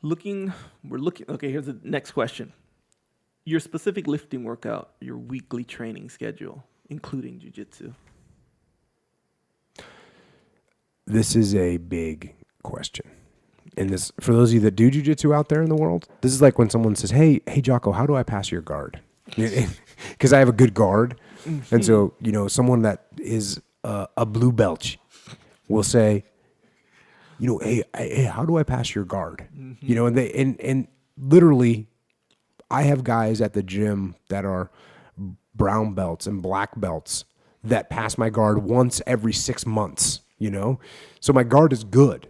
Okay, here's the next question. Your specific lifting workout, your weekly training schedule, including jiu-jitsu. This is a big question. And this, for those of you that do jiu-jitsu out there in the world, this is like when someone says, hey, Jocko, how do I pass your guard? Because I have a good guard. And so, someone that is a blue belt will say, hey, how do I pass your guard? And literally, I have guys at the gym that are brown belts and black belts that pass my guard once every 6 months, So my guard is good.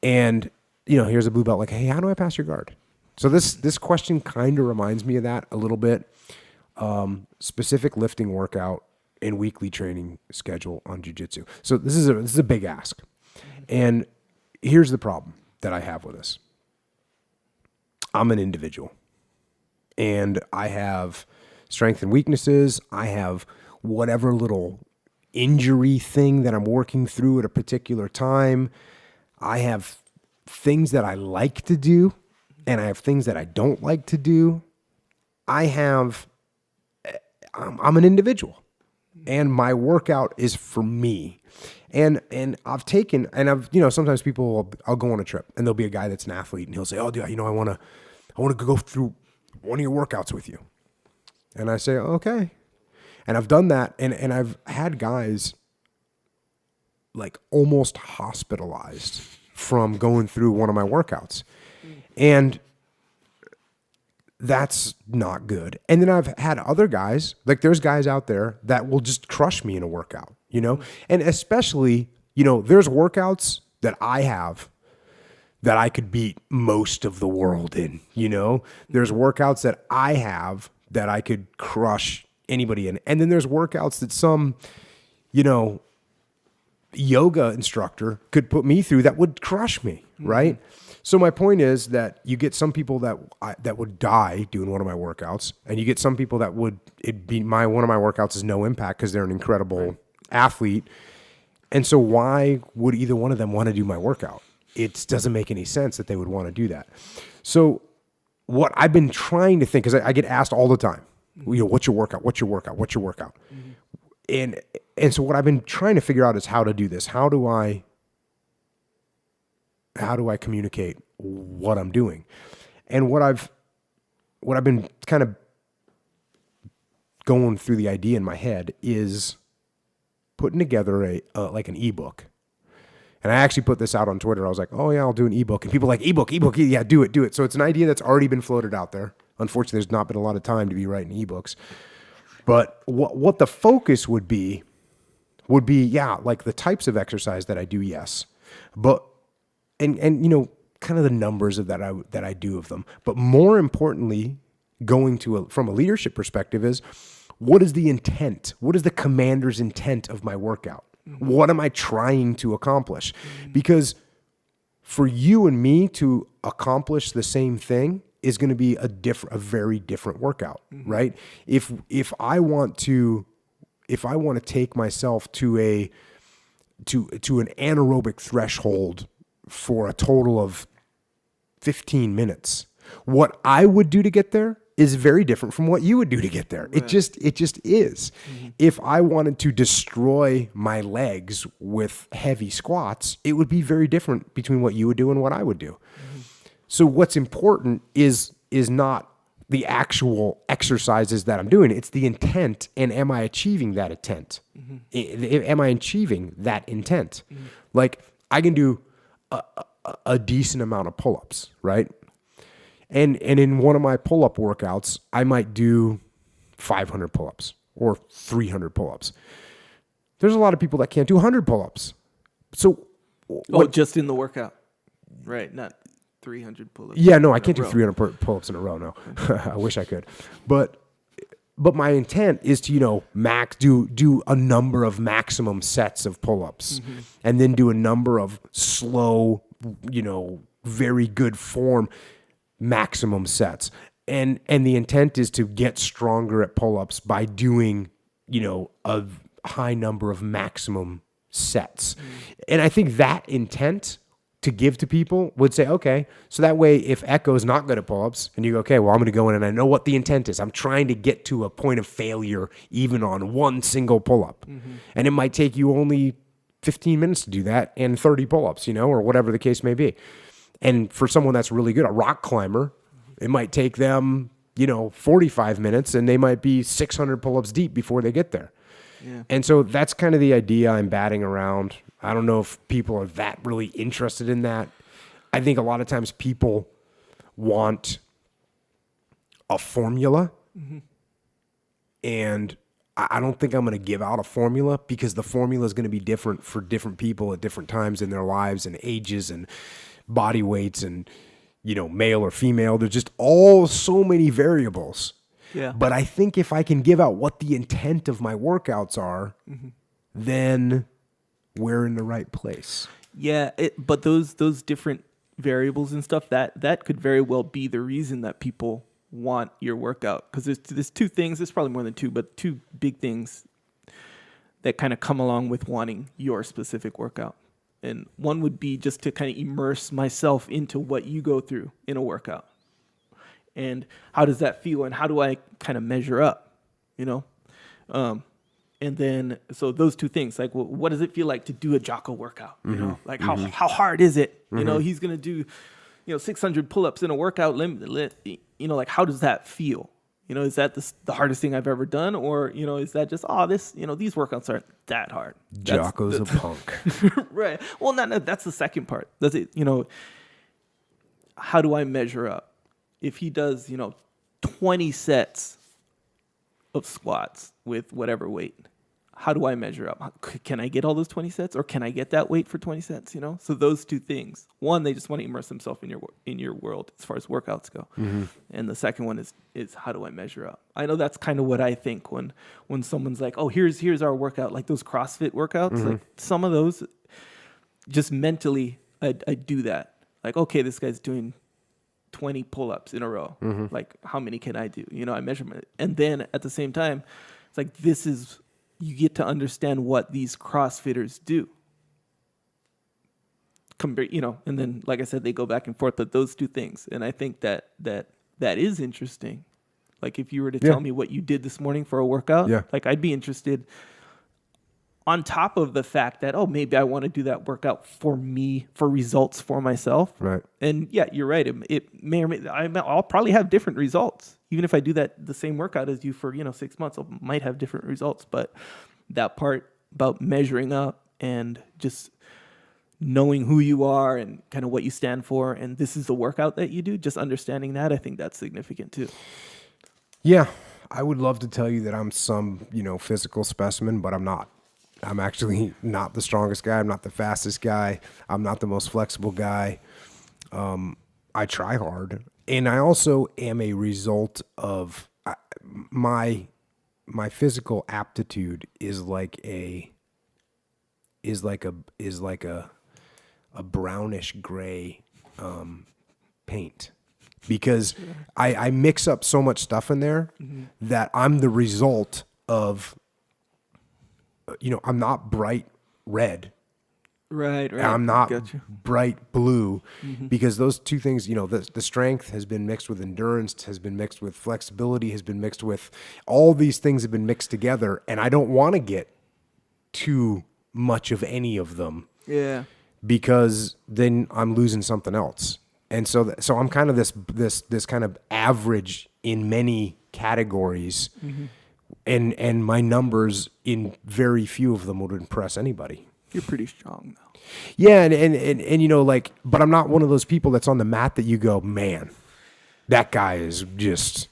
And, here's a blue belt like, hey, how do I pass your guard? So this question kind of reminds me of that a little bit. Specific lifting workout and weekly training schedule on jiu-jitsu. So this is a big ask. And here's the problem that I have with this. I'm an individual. And I have strengths and weaknesses. I have whatever little injury thing that I'm working through at a particular time. I have things that I like to do, and I have things that I don't like to do. I'm an individual, and my workout is for me. And I've taken, and I've, sometimes I'll go on a trip, and there'll be a guy that's an athlete, and he'll say, oh, dude, I want to go through one of your workouts with you. And I say, okay. And I've done that, and I've had guys like almost hospitalized from going through one of my workouts. And that's not good. And then I've had other guys, like there's guys out there that will just crush me in a workout, And especially, there's workouts that I have that I could beat most of the world in, There's workouts that I have that I could crush anybody in. And then there's workouts that some, yoga instructor could put me through that would crush me, right? So my point is that you get some people that would die doing one of my workouts, and you get some people that one of my workouts is no impact because they're an incredible athlete. And so why would either one of them want to do my workout? It doesn't make any sense that they would want to do that. So what I've been trying to think, because I get asked all the time, what's your workout? What's your workout? What's your workout? And so what I've been trying to figure out is how to do this. How do I communicate what I'm doing? And what I've been kind of going through the idea in my head is putting together like an ebook. And I actually put this out on Twitter. I was like, oh yeah, I'll do an ebook. And people are like, ebook, yeah, do it. So it's an idea that's already been floated out there. Unfortunately, there's not been a lot of time to be writing ebooks. But what the focus would be, yeah, like the types of exercise that I do, yes. But, and kind of the numbers of that I do of them. But more importantly, going from a leadership perspective is, what is the intent? What is the commander's intent of my workout? What am I trying to accomplish? Because for you and me to accomplish the same thing is going to be a very different workout, right? If I want to take myself to an anaerobic threshold for a total of 15 minutes, what I would do to get there is very different from what you would do to get there. Right. It just is. If I wanted to destroy my legs with heavy squats, it would be very different between what you would do and what I would do. So what's important is not the actual exercises that I'm doing. It's the intent, and am I achieving that intent? Am I achieving that intent? Like I can do a decent amount of pull-ups, right? And in one of my pull-up workouts, I might do 500 pull-ups or 300 pull-ups. There's a lot of people that can't do 100 pull-ups. So, just in the workout, right? Not 300 pull-ups. Yeah, no, I can't do 300 pull-ups in a row. No, I wish I could. But my intent is to do a number of maximum sets of pull-ups, and then do a number of slow, very good form maximum sets. And the intent is to get stronger at pull-ups by doing, a high number of maximum sets. And I think that intent to give to people would say, okay, so that way if Echo's not good at pull-ups and you go, okay, well, I'm going to go in and I know what the intent is. I'm trying to get to a point of failure even on one single pull-up. And it might take you only 15 minutes to do that and 30 pull-ups, or whatever the case may be. And for someone that's really good, a rock climber, it might take them, 45 minutes and they might be 600 pull-ups deep before they get there. Yeah. And so that's kind of the idea I'm batting around. I don't know if people are that really interested in that. I think a lot of times people want a formula. And I don't think I'm going to give out a formula because the formula is going to be different for different people at different times in their lives and ages and body weights and, male or female. There's just so many variables. Yeah. But I think if I can give out what the intent of my workouts are, then we're in the right place. Yeah, but those different variables and stuff, that could very well be the reason that people want your workout. Because there's two things, there's probably more than two, but two big things that kind of come along with wanting your specific workout. And one would be just to kind of immerse myself into what you go through in a workout. And how does that feel? And how do I kind of measure up, And then, so those two things, like, well, what does it feel like to do a Jocko workout? Like how hard is it? He's going to do, 600 pull-ups in a workout limit. Like, how does that feel? Is that the hardest thing I've ever done? Or, is that just, these workouts aren't that hard. Jocko's a punk. Right. Well, no, that's the second part. That's it. How do I measure up? If he does, 20 sets of squats with whatever weight, how do I measure up? Can I get all those 20 sets, or can I get that weight for 20 sets? So those two things. One, they just want to immerse themselves in your world as far as workouts go, and the second one is how do I measure up? I know that's kind of what I think when someone's like, oh, here's our workout, like those CrossFit workouts. Like some of those, just mentally, I do that. Like, okay, this guy's doing 20 pull-ups in a row. Like, how many can I do? I measure it. And then at the same time, it's like, you get to understand what these CrossFitters do. And then, like I said, they go back and forth, but those two things. And I think that is interesting. Like, if you were to tell me what you did this morning for a workout, like, I'd be interested, on top of the fact that, maybe I want to do that workout for me, for results for myself. Right. And yeah, you're right. It may or may, I'll probably have different results. Even if I do the same workout as you for, 6 months, I might have different results. But that part about measuring up and just knowing who you are and kind of what you stand for, and this is the workout that you do, just understanding that, I think that's significant too. Yeah. I would love to tell you that I'm some, physical specimen, but I'm not. I'm actually not the strongest guy. I'm not the fastest guy. I'm not the most flexible guy. I try hard. And I also am a result of my physical aptitude is like a brownish gray paint. Because I mix up so much stuff in there that I'm the result of, I'm not bright red. Right. I'm not bright blue because those two things, the strength has been mixed with endurance, has been mixed with flexibility, has been mixed with all these things have been mixed together. And I don't want to get too much of any of them. Yeah. Because then I'm losing something else. And so I'm kind of this kind of average in many categories. And my numbers in very few of them would impress anybody. You're pretty strong though. Yeah, and but I'm not one of those people that's on the mat that you go, man, that guy is just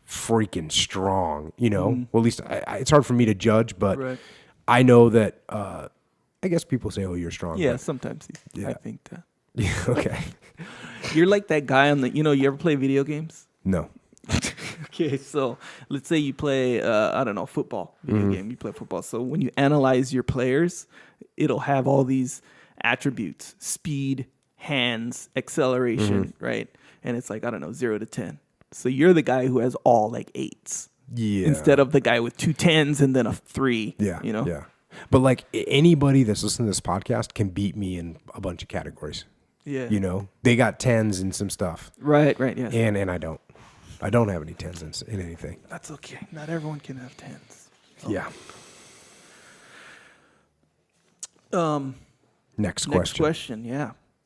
freaking strong. Well, at least it's hard for me to judge, but I know that. I guess people say, "Oh, you're strong." Yeah, but, sometimes I think that. Yeah. Okay. You're like that guy on the. You ever play video games? No. Okay, so let's say you play, football video game. You play football. So when you analyze your players, it'll have all these attributes: speed, hands, acceleration, right? And it's like 0 to 10. So you're the guy who has all like 8s, instead of the guy with 2 10s and then a 3. Yeah, yeah. But like anybody that's listening to this podcast can beat me in a bunch of categories. Yeah. You know, they got 10s and some stuff, Right. Yes. and I don't. I don't have any 10s in anything. That's okay. Not everyone can have 10s. Yeah. Next Next question. question. Yeah.